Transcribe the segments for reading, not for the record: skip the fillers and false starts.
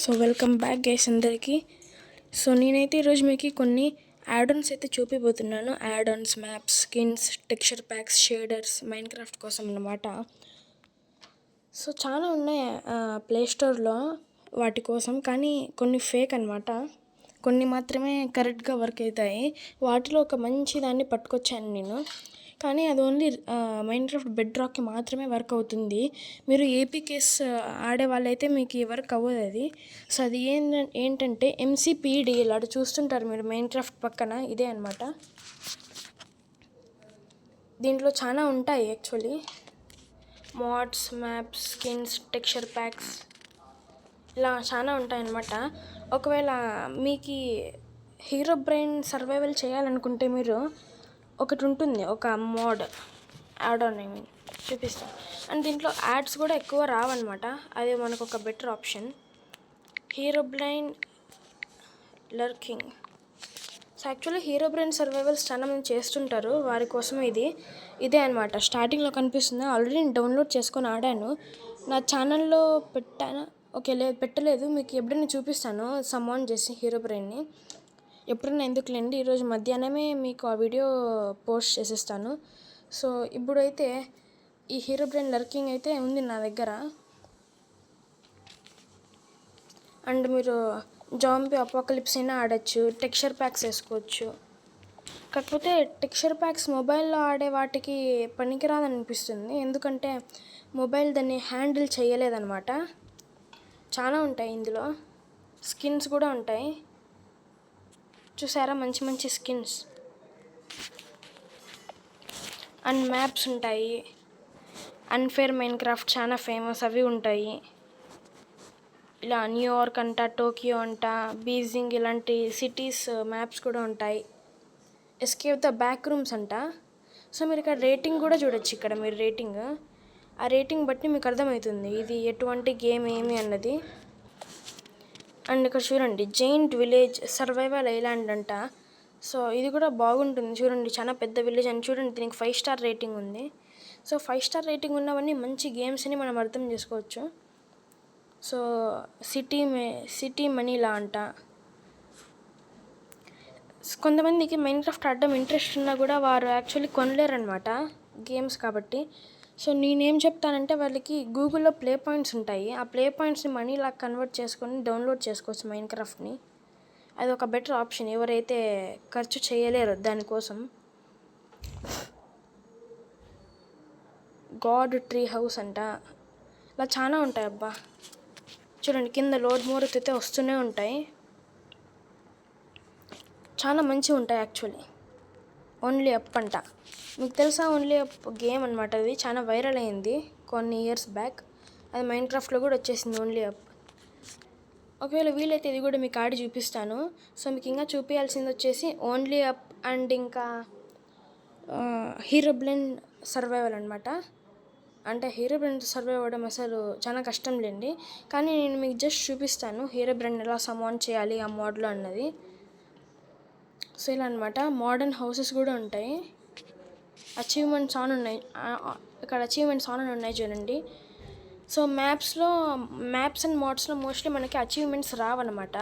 So welcome back guys అందరికీ. So నేనైతే ఈరోజు మీకు కొన్ని యాడ్-ఆన్స్ అయితే చూపిపోతున్నాను. Add ons, maps, skins, texture packs, shaders Minecraft కోసం అన్నమాట. సో చాలా ఉన్నాయి ప్లే స్టోర్లో వాటి కోసం, కానీ కొన్ని ఫేక్ అనమాట. కొన్ని మాత్రమే కరెక్ట్గా వర్క్ అవుతాయి. వాటిలో ఒక మంచి దాన్ని పట్టుకొచ్చాను నేను, కానీ అది ఓన్లీ మైన్క్రాఫ్ట్ బెడ్ రాక్కి మాత్రమే వర్క్ అవుతుంది. మీరు ఏపీకేస్ ఆడే వాళ్ళైతే మీకు ఈ వర్క్ అవ్వదు అది. సో అది ఏంటంటే ఎంసీపీడీఎల్, అటు చూస్తుంటారు మీరు మైన్క్రాఫ్ట్ పక్కన, ఇదే అనమాట. దీంట్లో చాలా ఉంటాయి actually. Modes, maps, skins, texture packs, ఇలా చాలా ఉంటాయన్నమాట. ఒకవేళ మీకు హీరో బ్రెయిన్ సర్వైవల్ చేయాలనుకుంటే మీరు ఒకటి ఉంటుంది, ఒక మోడ్ యాడ్-ఆన్, చూపిస్తాను. అండ్ దీంట్లో యాడ్స్ కూడా ఎక్కువ రావన్నమాట. అది మనకు ఒక better option. Hero brain lurking. So actually hero brain survivals చాలా మంది చేస్తుంటారు, వారి కోసం ఇదే అనమాట. స్టార్టింగ్లో కనిపిస్తుంది. ఆల్రెడీ నేను డౌన్లోడ్ చేసుకొని ఆడాను. నా ఛానల్లో పెట్టాను. ఓకే, లేదు పెట్టలేదు. మీకు ఎప్పుడైనా చూపిస్తాను సమ్మాన్ చేసి హీరో బ్రెయిన్ని. ఎప్పుడైనా ఎందుకులేండి, ఈరోజు మధ్యాహ్నమే మీకు ఆ వీడియో పోస్ట్ చేసేస్తాను. సో ఇప్పుడైతే ఈ హీరో బ్రెయిన్ లర్కింగ్ అయితే ఉంది నా దగ్గర. అండ్ మీరు జాంబీ అపోకలిప్స్ అయినా ఆడచ్చు, టెక్స్చర్ ప్యాక్స్ వేసుకోవచ్చు. కాకపోతే టెక్స్చర్ ప్యాక్స్ మొబైల్లో ఆడే వాటికి పనికిరాదని అనిపిస్తుంది, ఎందుకంటే మొబైల్ దాన్ని హ్యాండిల్ చేయలేదన్నమాట. చాలా ఉంటాయి ఇందులో. స్కిన్స్ కూడా ఉంటాయి, చూసారా, మంచి మంచి స్కిన్స్. అండ్ మ్యాప్స్ ఉంటాయి. అన్ఫేర్ మైన్క్రాఫ్ట్ చాలా ఫేమస్, అవి ఉంటాయి. ఇలా న్యూయార్క్ అంట, టోక్యో అంట, బీజింగ్, ఇలాంటి సిటీస్ మ్యాప్స్ కూడా ఉంటాయి. ఎస్కేప్ ద బ్యాక్ రూమ్స్ అంట. సో మీరు ఇక్కడ రేటింగ్ కూడా చూడొచ్చు. ఇక్కడ మీరు రేటింగ్, ఆ రేటింగ్ బట్టి మీకు అర్థమవుతుంది ఇది ఎటువంటి గేమ్ ఏమి అన్నది. అండ్ ఇక్కడ చూడండి, జైంట్ విలేజ్ సర్వైవల్ ఐలాండ్ అంట. సో ఇది కూడా బాగుంటుంది చూడండి, చాలా పెద్ద విలేజ్ అని. చూడండి, దీనికి 5 స్టార్ రేటింగ్ ఉంది. సో 5 స్టార్ రేటింగ్ ఉన్నవన్నీ మంచి గేమ్స్ అని మనం అర్థం చేసుకోవచ్చు. సో సిటీ మనీలా అంట. కొంతమందికి మైన్క్రాఫ్ట్ ఆడడం ఇంట్రెస్ట్ ఉన్నా కూడా వారు యాక్చువల్లీ కొనలేరనమాట గేమ్స్ కాబట్టి. సో నేనేం చెప్తానంటే, వాళ్ళకి గూగుల్లో ప్లే పాయింట్స్ ఉంటాయి. ఆ ప్లే పాయింట్స్ని మనీలా కన్వర్ట్ చేసుకొని డౌన్లోడ్ చేసుకోవచ్చు మైన్క్రాఫ్ట్ని. అది ఒక బెటర్ ఆప్షన్ ఎవరైతే ఖర్చు చేయలేరు దానికోసం. గాడ్ ట్రీ హౌస్ అంట. ఇలా చాలా ఉంటాయి అబ్బా. చూడండి, కింద లోడ్ మోర్ అయితే వస్తూనే ఉంటాయి. చాలా మంచిగా ఉంటాయి యాక్చువల్లీ. ఓన్లీ అప్ అంట. మీకు తెలుసా, ఓన్లీ అప్ గేమ్ అనమాట. అది చాలా వైరల్ అయింది కొన్ని ఇయర్స్ బ్యాక్. అది మైన్క్రాఫ్ట్లో కూడా వచ్చేసింది, ఓన్లీ అప్. ఒకవేళ వీలైతే ఇది కూడా మీకు ఆడి చూపిస్తాను. సో మీకు ఇంకా చూపించాల్సింది వచ్చేసి ఓన్లీ అప్ అండ్ ఇంకా హీరో బ్రెయిన్ సర్వైవల్ అనమాట. అంటే హీరో బ్రెయిన్ సర్వైవ్ అవ్వడం అసలు చాలా కష్టం లేండి, కానీ నేను మీకు జస్ట్ చూపిస్తాను హీరో బ్రెయిన్ ఎలా సమాన్ చేయాలి ఆ మోడ్లో అన్నది. సో ఇలా అనమాట. మోడర్న్ హౌసెస్ కూడా ఉంటాయి. అచీవ్మెంట్స్ ఆన్ ఉన్నాయి, ఇక్కడ అచీవ్మెంట్స్ ఆన్ అని ఉన్నాయి చూడండి. సో మ్యాప్స్ అండ్ మోడ్స్లో మోస్ట్లీ మనకి అచీవ్మెంట్స్ రావన్నమాట,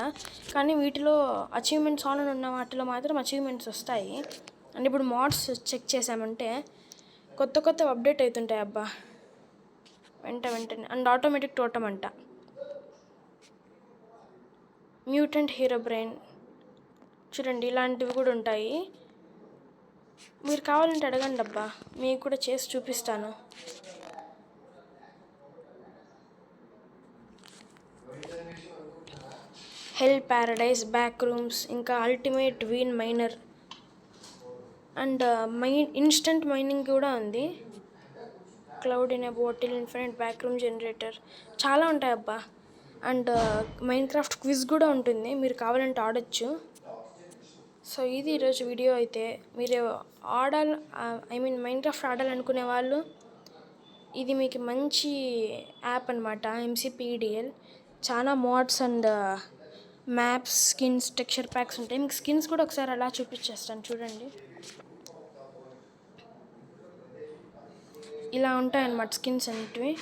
కానీ వీటిలో అచీవ్మెంట్స్ ఆన్ అని ఉన్న వాటిలో మాత్రం అచీవ్మెంట్స్ వస్తాయి. అండ్ ఇప్పుడు మోడ్స్ చెక్ చేసామంటే కొత్త అప్డేట్ అవుతుంటాయి అబ్బా వెంటనే. అండ్ ఆటోమేటిక్ టోటమ్ అంట. మ్యూటెంట్ హీరో బ్రెయిన్ చూడండి, ఇలాంటివి కూడా ఉంటాయి. మీరు కావాలంటే అడగండి అబ్బా, మీకు కూడా చేసి చూపిస్తాను. హెల్ ప్యారడైజ్, బ్యాక్ రూమ్స్, ఇంకా ultimate vein miner and instant mining కూడా ఉంది. Cloud in a bottle, infinite back room generator, చాలా ఉంటాయి అబ్బా. అండ్ మైన్క్రాఫ్ట్ క్విజ్ కూడా ఉంటుంది, మీరు కావాలంటే ఆడొచ్చు. సో ఇది ఈరోజు వీడియో అయితే. మీరు మైన్క్రాఫ్ట్ ఆడాలనుకునే వాళ్ళు ఇది మీకు మంచి యాప్ అనమాట, ఎంసీపీడీఎల్. చాలా modes and maps, skins, texture packs ఉంటాయి. మీకు స్కిన్స్ కూడా ఒకసారి అలా చూపించేస్తాను చూడండి. ఇలా ఉంటాయన్నమాట స్కిన్స్ అనేటివి.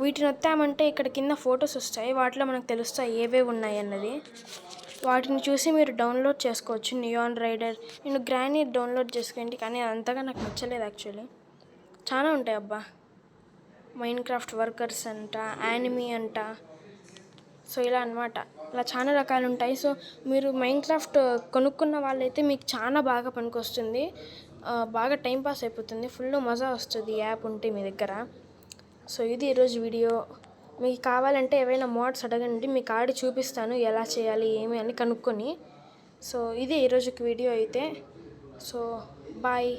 వీటిని వత్తామంటే ఇక్కడ కింద ఫొటోస్ వస్తాయి, వాటిలో మనకు తెలుస్తాయి ఏవేవి ఉన్నాయి అన్నది. వాటిని చూసి మీరు డౌన్లోడ్ చేసుకోవచ్చు. నియాన్ రైడర్, నేను గ్రానైట్ డౌన్లోడ్ చేసుకోండి, కానీ అంతగా నాకు నచ్చలేదు యాక్చువల్లీ. చాలా ఉంటాయి అబ్బా, మైన్క్రాఫ్ట్ వర్కర్స్ అంట, యానిమీ అంట, సో ఇలా అనమాట. ఇలా చాలా రకాలు ఉంటాయి. సో మీరు మైన్క్రాఫ్ట్ కొనుక్కున్న వాళ్ళైతే మీకు చాలా బాగా పనికొస్తుంది, బాగా టైంపాస్ అయిపోతుంది, ఫుల్ మజా వస్తుంది ఈ యాప్ ఉంటే మీ దగ్గర. సో ఇది ఈరోజు వీడియో. మీకు కావాలంటే ఏవైనా మోడ్స్ అడగండి, మీకు ఆడి చూపిస్తాను ఎలా చేయాలి ఏమి అని కనుక్కొని. సో ఇది ఈరోజుకి వీడియో అయితే. So bye.